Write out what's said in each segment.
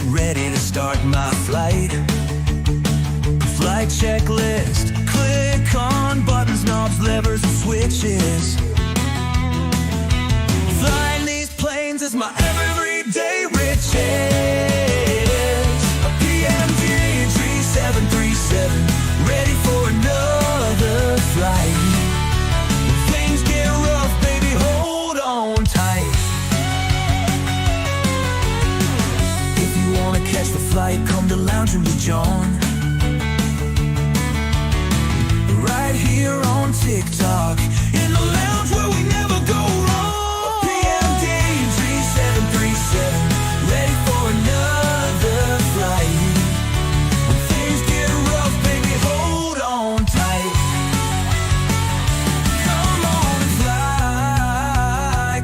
ready to start my flight. Flight checklist. Click on buttons, knobs, levers, and switches. Flying these planes is my everyday riches. A PMG 3737, ready for another flight. When things get rough, baby, hold on tight. If you wanna catch the flight, come to Lounging with John. Right here on TikTok, in the lounge where we never go wrong. PMD 3737, ready for another flight. When things get rough, baby, hold on tight.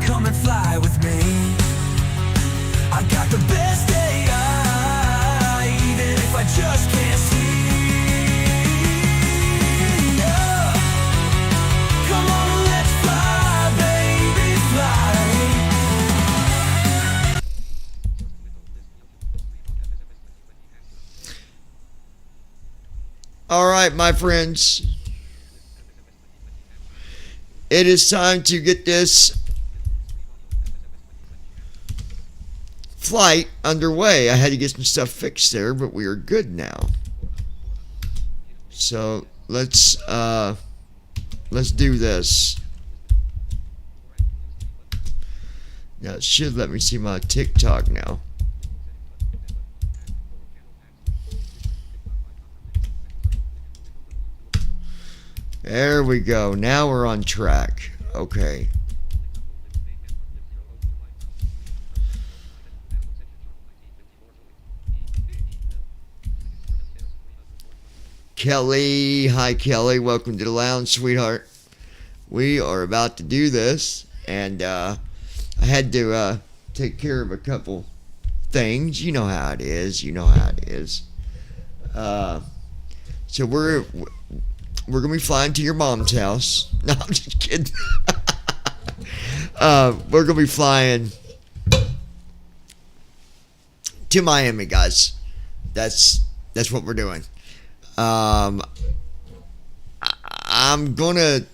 Come and fly with me. I got the best AI, even if I just can't see. All right, my friends, it is time to get this flight underway. I had to get some stuff fixed there, but we are good now. So let's do this. Now it should let me see my TikTok now. There we go. Now we're on track. Okay. Kelly. Hi, Kelly. Welcome to the lounge, sweetheart. We are about to do this, and I had to take care of a couple things. You know how it is. You know how it is. So we're going to be flying to your mom's house. No, I'm just kidding. We're going to be flying to Miami, guys. That's what we're doing. I'm going to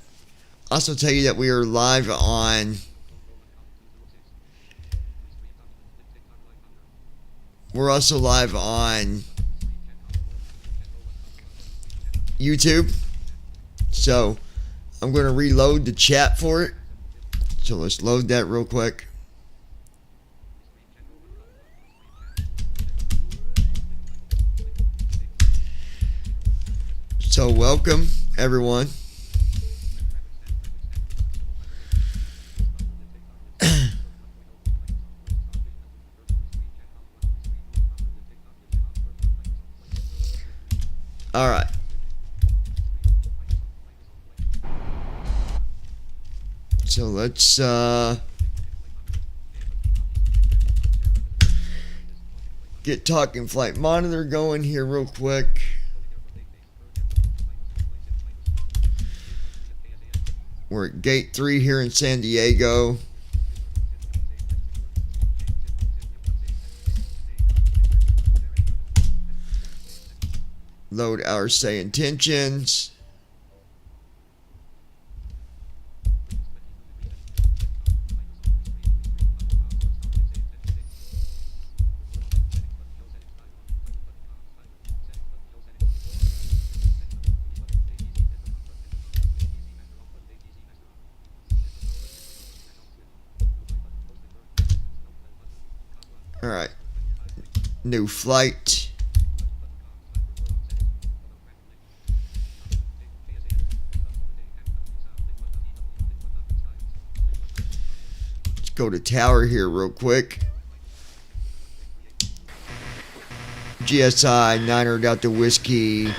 also tell you that we are live on... We're also live on YouTube. So I'm going to reload the chat for it. So let's load that real quick. So welcome, everyone. All right. So let's get Talking Flight Monitor going here real quick. We're at Gate 3 here in San Diego. Load our say intentions. All right. New flight. Let's go to tower here real quick. GSI 900 Delta Whiskey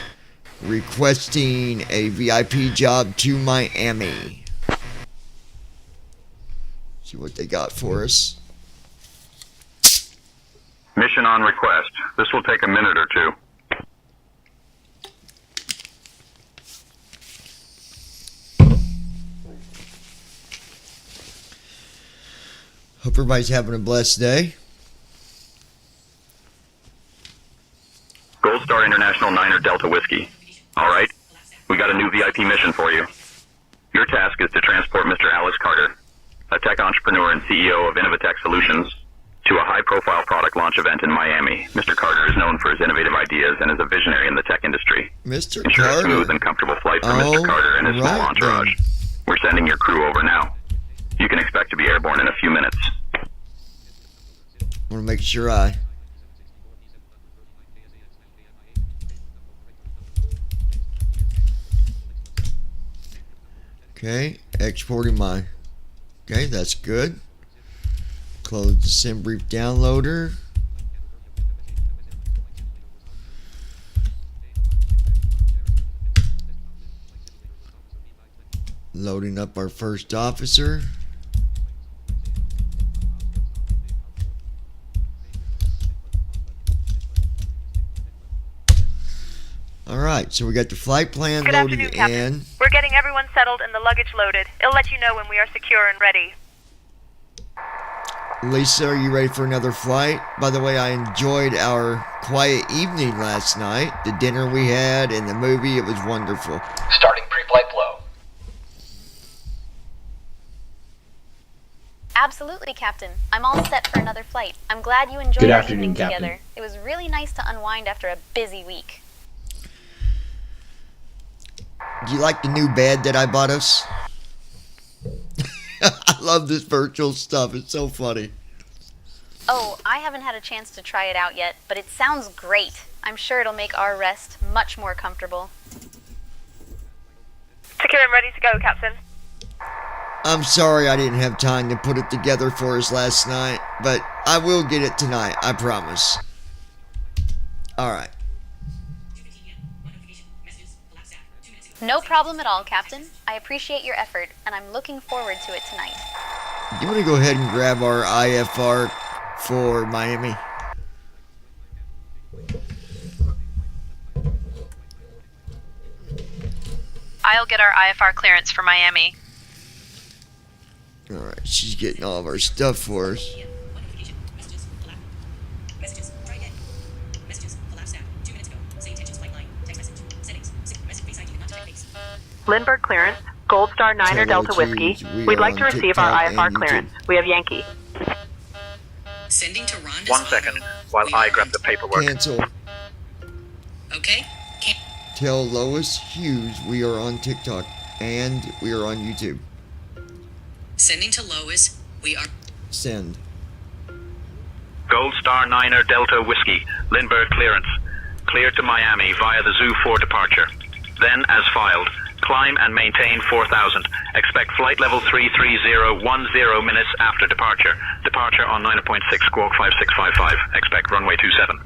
requesting a VIP job to Miami. See what they got for us. Mission on request. This will take a minute or two. Hope everybody's having a blessed day. Niner Delta Whiskey. All right? We got a new VIP mission for you. Your task is to transport Mr. Alex Carter, a tech entrepreneur and CEO of Innovatech Solutions, to a high-profile product launch event in Miami. Mr. Carter is known for his innovative ideas and is a visionary in the tech industry. Mr. Ensure a Carter. smooth and comfortable flight for Oh, Mr. Carter and his small right entourage. then. We're sending your crew over now. You can expect to be airborne in a few minutes. I want to make sure I. Okay, exporting my. Okay, that's good. Close the SimBrief downloader. Loading up our first officer. Alright, so we got the flight plan Good loaded afternoon, Captain. in. We're getting everyone settled and the luggage loaded. It'll let you know when we are secure and ready. Lisa, are you ready for another flight? By the way, I enjoyed our quiet evening last night. The dinner we had and the movie, it was wonderful. Starting pre-flight flow. Absolutely, Captain. I'm all set for another flight. I'm glad you enjoyed Good our afternoon, evening Captain. together. It was really nice to unwind after a busy week. Do you like the new bed that I bought us? I love this virtual stuff. It's so funny. Oh, I haven't had a chance to try it out yet, but it sounds great. I'm sure it'll make our rest much more comfortable. Secure and ready to go, Captain. I'm sorry I didn't have time to put it together for us last night, but I will get it tonight, I promise. Alright. No problem at all, Captain. I appreciate your effort, and I'm looking forward to it tonight. You want to go ahead and grab our IFR for Miami? I'll get our IFR clearance for Miami. Alright, she's getting all of our stuff for us. Lindbergh clearance, Gold Star Niner Hello, Delta Whiskey. Chiefs. We We'd are like to on receive our TikTok IFR and clearance. YouTube. We have Yankee. Sending to Rhonda's 1 second, auto. while We I are grab on- the paperwork. Cancel. Okay. Tell Lois Hughes we are on TikTok and we are on YouTube. Sending to Lois. We are. Send. Gold Star Niner Delta Whiskey, Lindbergh clearance. Cleared to Miami via the Zoo for departure. Then, as filed, climb and maintain 4,000. Expect flight level 33010 minutes after departure. Departure on 9.6 squawk 5655. Expect runway 27.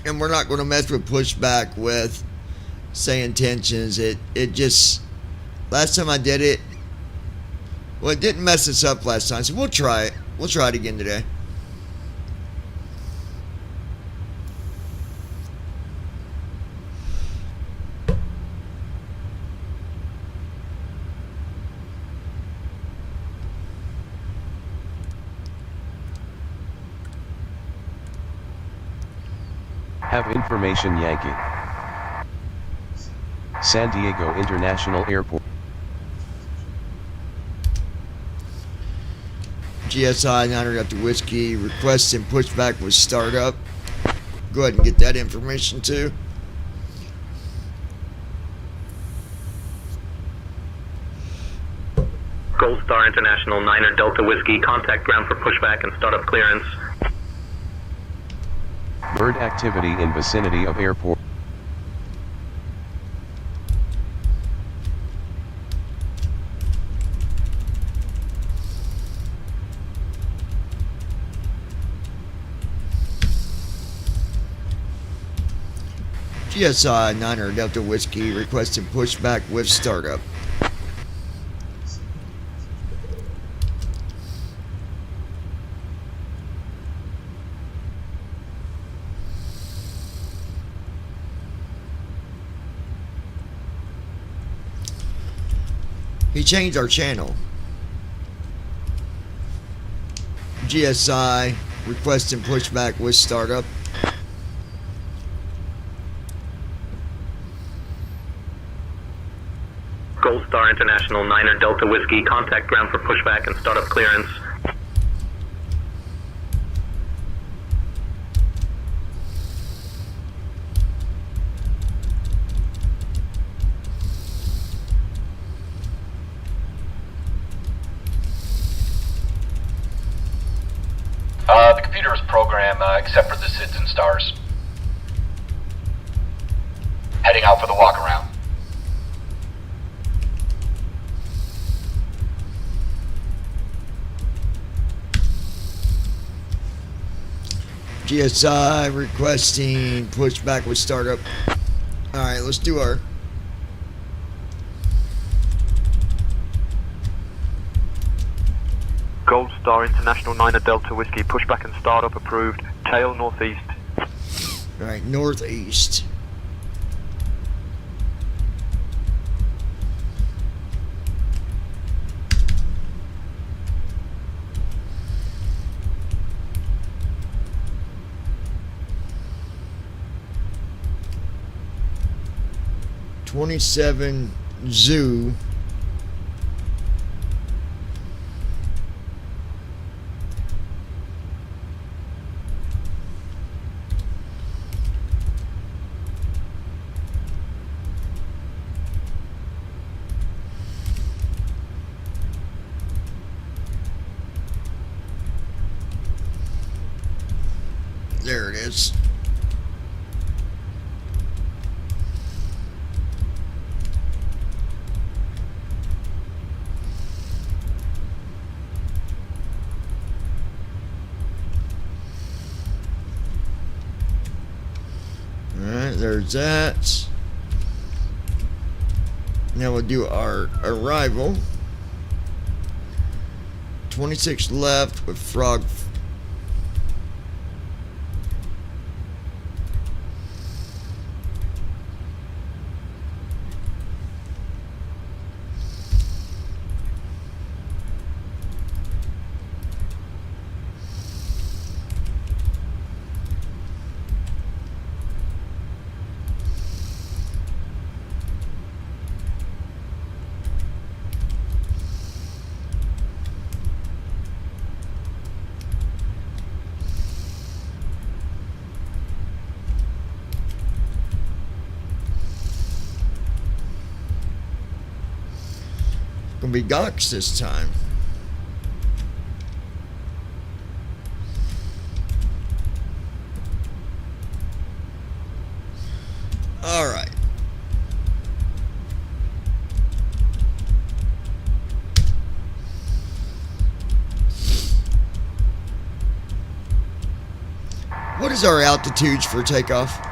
And we're not going to mess with pushback with say intentions. It just, last time I did it, well, it didn't mess us up last time, so we'll try it. We'll try it again today. Have information Yankee. San Diego International Airport. GSI 900 after whiskey. Requests and pushback with startup. Go ahead and get that information too. Gold Star International Niner Delta Whiskey, contact ground for pushback and startup clearance. Bird activity in vicinity of airport. GSI 900 Delta Whiskey requesting pushback with startup. He changed our channel. GSI requesting pushback with startup. Gold Star International 9er Delta Whiskey, contact ground for pushback and startup clearance. The computer is programmed except for the SIDS and stars. Heading out for the walk around. GSI requesting pushback with startup. Alright, let's do our Gold Star International 9er Delta Whiskey, pushback and startup approved. Tail northeast. Alright, northeast. .27 Zoo. There it is. Alright, there's that. Now we'll do our arrival. 26 left with Frog. Gonna be Gox this time. All right. What is our altitudes for takeoff?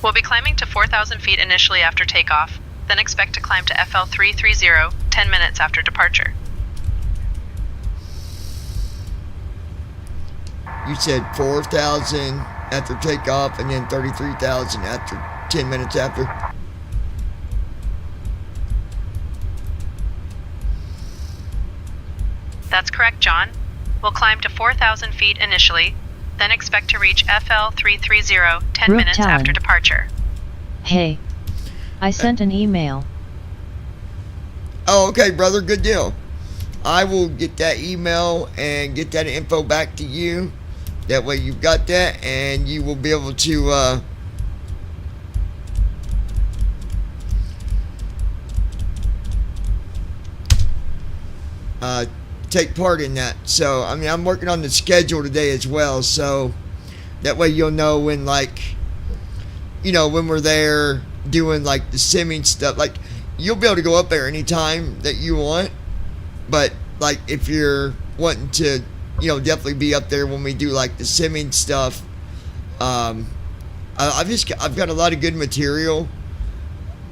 We'll be climbing to 4,000 feet initially after takeoff, then expect to climb to FL 330 10 minutes after departure. You said 4,000 after takeoff and then 33,000 after 10 minutes after? That's correct, John. We'll climb to 4,000 feet initially, then expect to reach FL 330 10 Brooke minutes Talon. after departure. Hey. I sent an email. Oh, okay, brother. Good deal. I will get that email and get that info back to you. That way you've got that and you will be able to take part in that. So, I mean, I'm working on the schedule today as well. So, that way you'll know when, like, you know, when we're there doing, like, the simming stuff. Like, you'll be able to go up there anytime that you want. But, like, if you're wanting to, you know, definitely be up there when we do, like, the simming stuff. I've got a lot of good material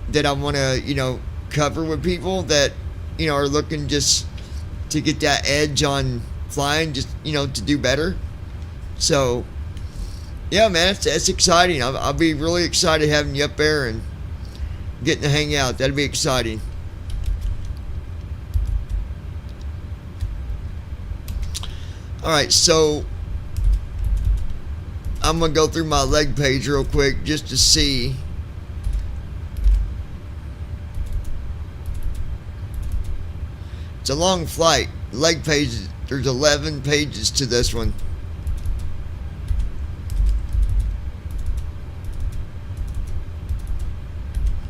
that I want to, you know, cover with people that, you know, are looking just to get that edge on flying, just, you know, to do better. So Yeah, man, it's exciting. I'll be really excited having you up there and getting to hang out. That'll be exciting. Alright, so I'm going to go through my leg page real quick just to see. It's a long flight. Leg page, there's 11 pages to this one.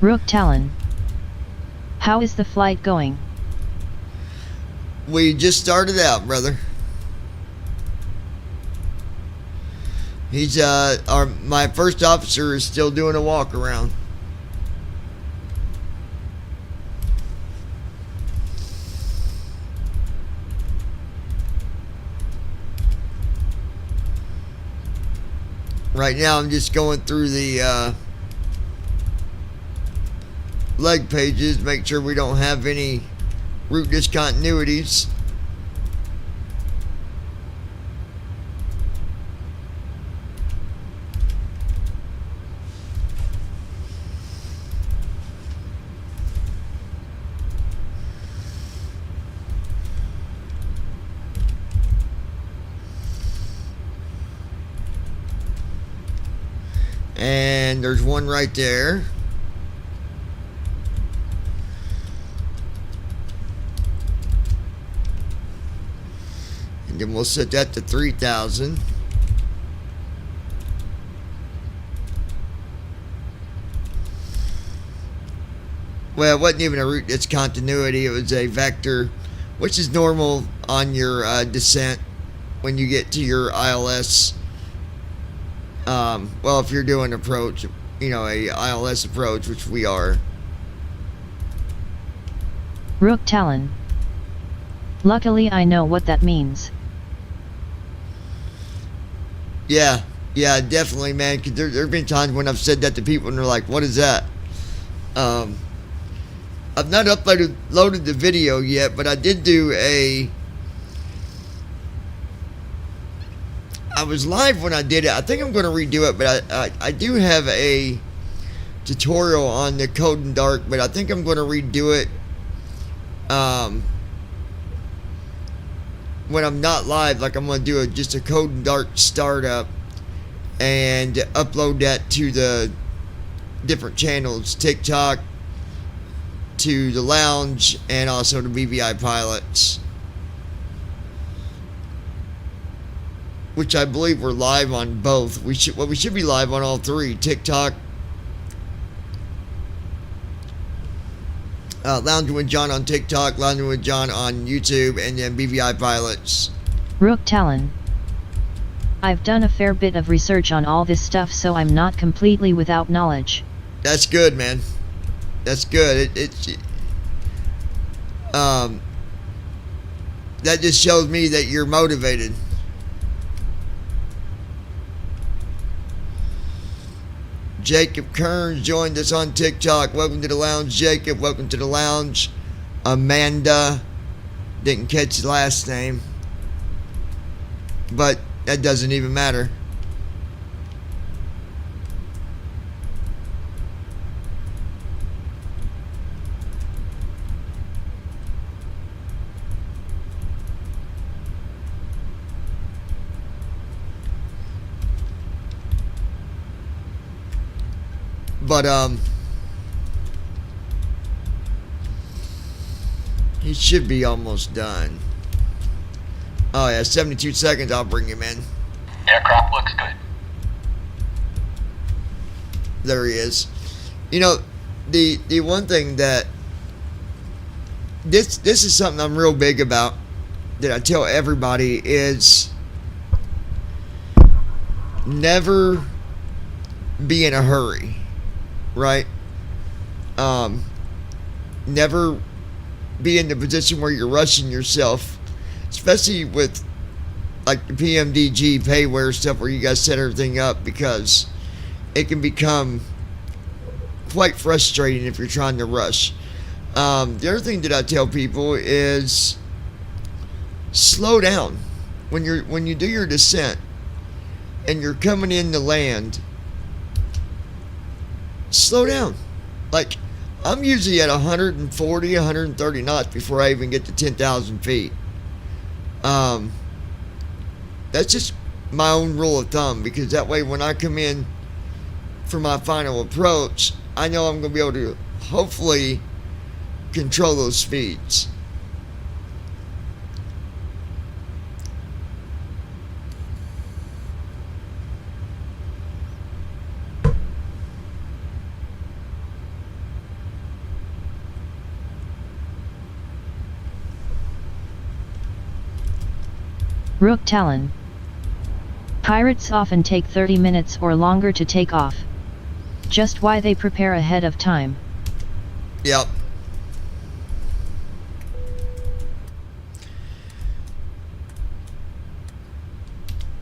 Rook Talon. How is the flight going? We just started out, brother. He's my first officer is still doing a walk around. Right now I'm just going through the leg pages, make sure we don't have any route discontinuities. And there's one right there. And then we'll set that to 3,000. Well, it wasn't even a route discontinuity. It was a vector, which is normal on your descent when you get to your ILS. Well, if you're doing approach, you know, a ILS approach, which we are. Rook Talon. Luckily I know what that means. Yeah, definitely, man. Cause there have been times when I've said that to people and they're like, "What is that?" I've not loaded the video yet, but I did do I was live when I did it. I think I'm going to redo it, but I do have a tutorial on the Code and Dark, but I think I'm going to redo it when I'm not live. Like, I'm going to do just a Code and Dark startup and upload that to the different channels, TikTok, to the Lounge, and also to BVI Pilots, which I believe we're live on both. We should be live on all three: TikTok, Lounging with John on TikTok, Lounging with John on YouTube, and then BVI Pilots. Rook Talon. I've done a fair bit of research on all this stuff, so I'm not completely without knowledge. That's good, man. That's good. That just shows me that you're motivated. Jacob Kearns joined us on TikTok. Welcome to the Lounge, Jacob. Welcome to the Lounge. Amanda. Didn't catch the last name, but that doesn't even matter. But he should be almost done. Oh yeah, 72 seconds. I'll bring him in. Aircraft looks good. There he is. You know, the one thing that this is something I'm real big about, that I tell everybody, is never be in a hurry. Right? Never be in the position where you're rushing yourself, especially with like the PMDG payware stuff where you guys set everything up, because it can become quite frustrating if you're trying to rush. The other thing that I tell people is slow down when you do your descent. and you're coming in to land, slow down. Like, I'm usually at 140, 130 knots before I even get to 10,000 feet. That's just my own rule of thumb, because that way when I come in for my final approach, I know I'm going to be able to hopefully control those speeds. Rook Talon. Pirates often take 30 minutes or longer to take off. Just why they prepare ahead of time. Yep.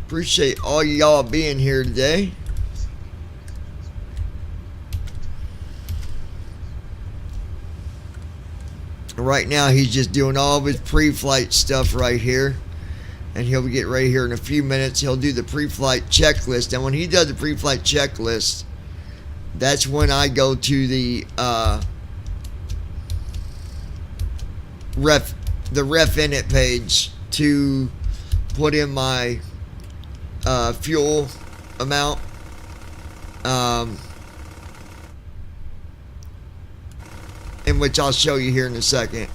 Appreciate all y'all being here today. Right now he's just doing all of his pre-flight stuff right here. And he'll get right here in a few minutes. He'll do the pre-flight checklist. And when he does the pre-flight checklist, that's when I go to the ref init page to put in my fuel amount. In which I'll show you here in a second.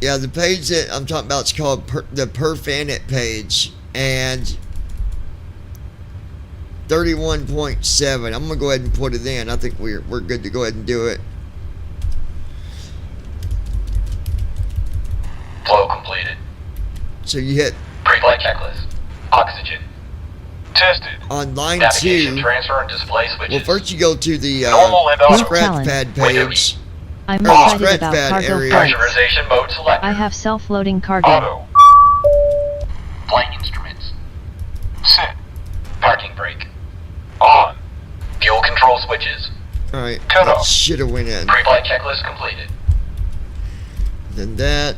Yeah, the page that I'm talking about is called the Perf Init page, and 31.7. I'm gonna go ahead and put it in. I think we're good to go ahead and do it. Flow completed. So you hit Pre-flight checklist. Oxygen. Tested. on line Navigation 2. transfer and display switches. Well, first you go to the Normal and auto. scratch pad page. I'm Oh, excited scratch about pad cargo area. flights. Pressurization mode selected. I have self-loading cargo. Auto. Flight instruments. Set. Parking brake. On. Fuel control switches. Alright, Cut that off. should have went in. Pre-flight checklist completed. Then that.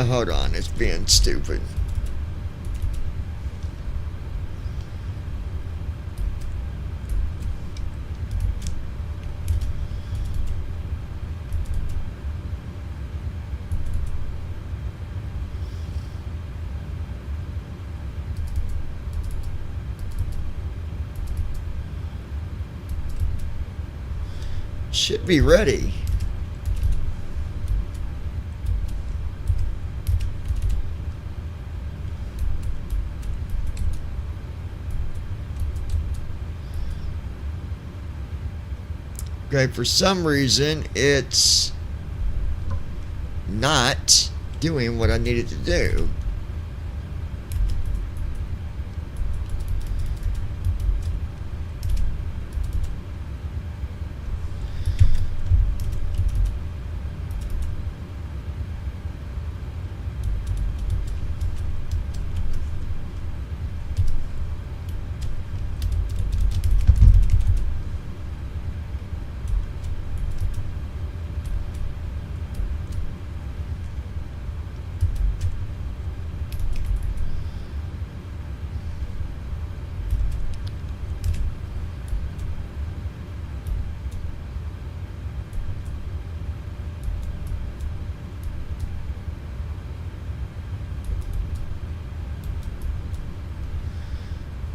Hold on, it's being stupid. Should be ready. Okay, for some reason it's not doing what I needed to do.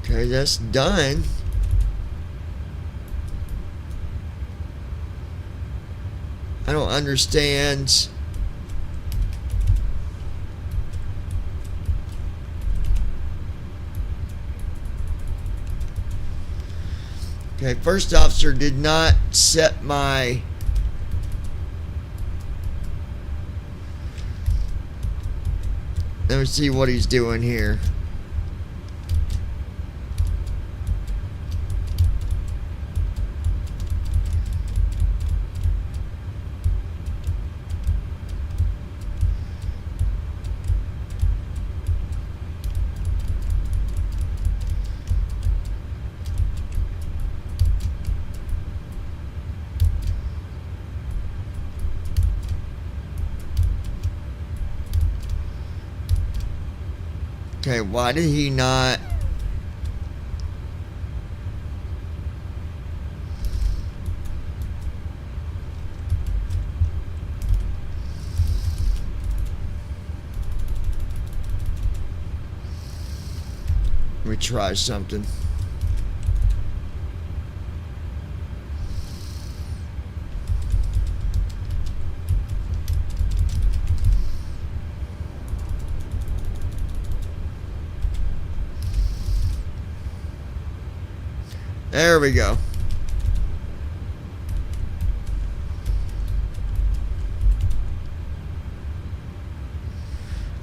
Okay, that's done. I don't understand. Okay, first officer did not set my let me see what he's doing here. Okay, why did he not? Let me try something. There we go.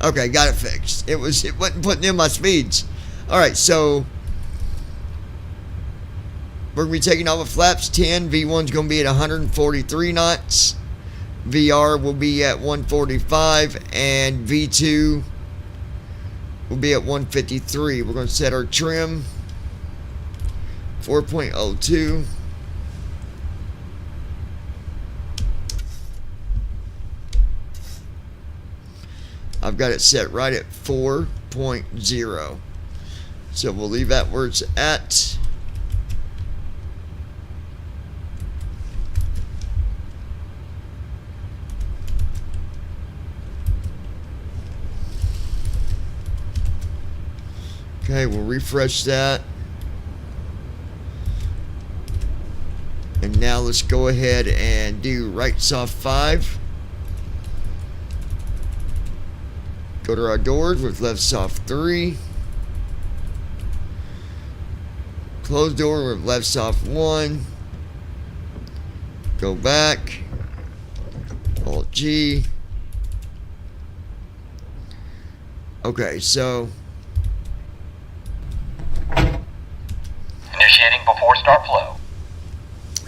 Okay, got it fixed. It wasn't putting in my speeds. Alright, so we're gonna be taking off at flaps 10. V1's gonna be at 143 knots. VR will be at 145, and V2 will be at 153. We're gonna set our trim 4.02. I've got it set right at 4.0. So we'll leave that where it's at. Okay, we'll refresh that. And now let's go ahead and do right soft 5. Go to our doors with left soft 3. Close door with left soft 1. Go back. Alt G. Okay, so Initiating before start flow.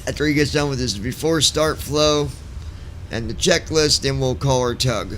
after he gets done with his before start flow and the checklist, then we'll call our tug.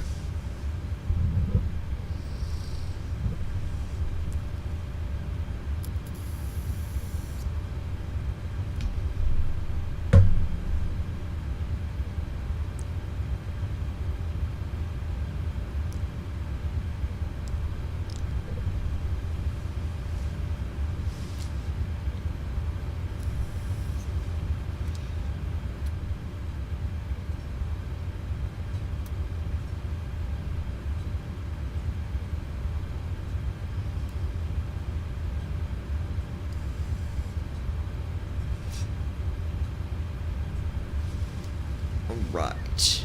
Right.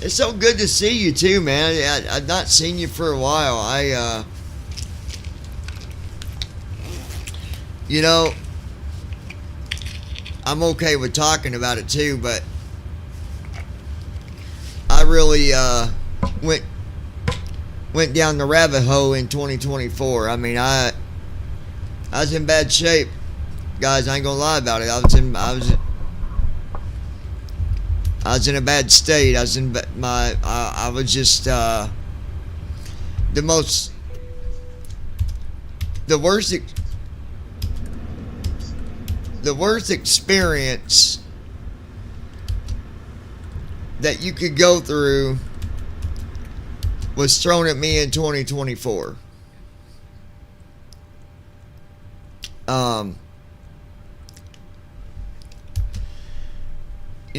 It's so good to see you too, man. I've not seen you for a while. You know, I'm okay with talking about it too, but I really went down the rabbit hole in 2024. I mean, I was in bad shape, guys. I ain't gonna lie about it. I was in a bad state. I was just the worst experience that you could go through was thrown at me in 2024. You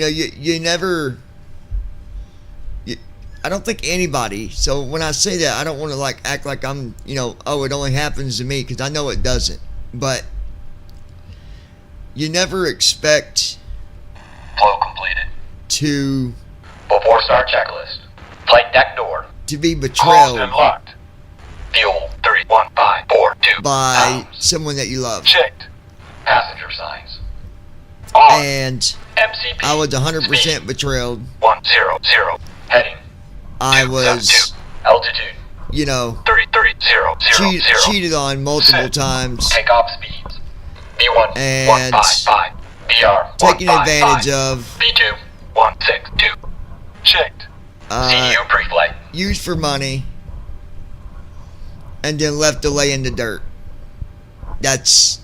know, you never, I don't think anybody, so when I say that, I don't want to like act like I'm, you know, oh, it only happens to me, because I know it doesn't, but you never expect Flow completed. to Before start checklist. Flight deck door. to be Closed betrayed and locked. Fuel 31542. by someone that you love. Checked. Passenger signs. On. And MCP. I was 100% Speed betrayed. 100. Heading. I 272. was, Altitude. you know, 33000. cheated on multiple Set. times, Takeoff speeds. B1 And 155. BR taken 155. advantage of, B2 162. Checked. CU pre-flight. used for money, and then left to lay in the dirt. That's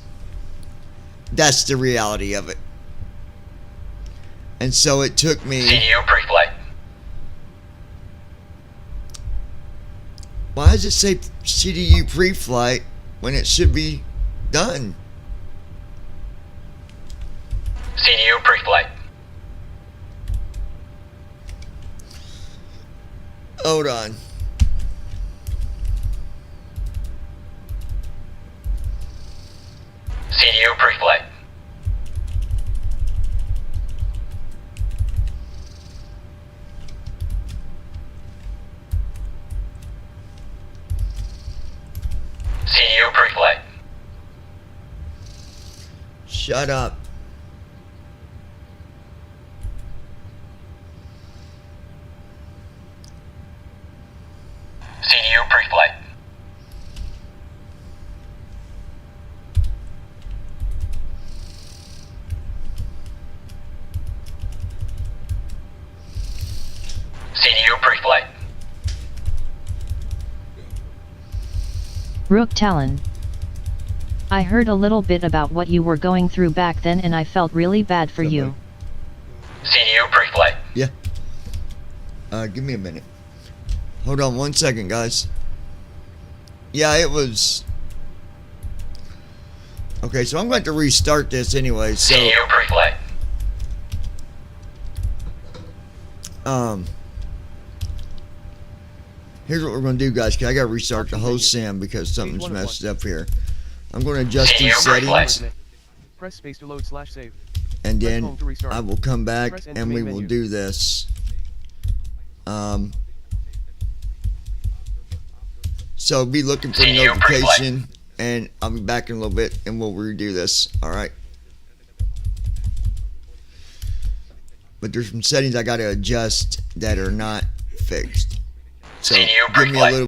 the reality of it. And so it took me. CDU pre-flight. Why does it say CDU pre-flight when it should be done? CDU pre-flight. Hold on. CDU pre-flight. CDU pre-flight. Shut up. CDU pre-flight. CDU pre-flight. Rook Talon. I heard a little bit about what you were going through back then and I felt really bad for you. CDU pre-flight. Yeah. Give me a minute. Hold on 1 second, guys. Yeah, it was. Okay, so I'm going to restart this anyway. So. CDU pre-flight. Here's what we're going to do, guys. Cause I got to restart the whole sim because something's messed up here. I'm going to adjust these settings. Press space to load /save. And then I will come back and we will do this. So be looking for the notification, and I'll be back in a little bit and we'll redo this. Alright. But there's some settings I got to adjust that are not fixed. So give me a little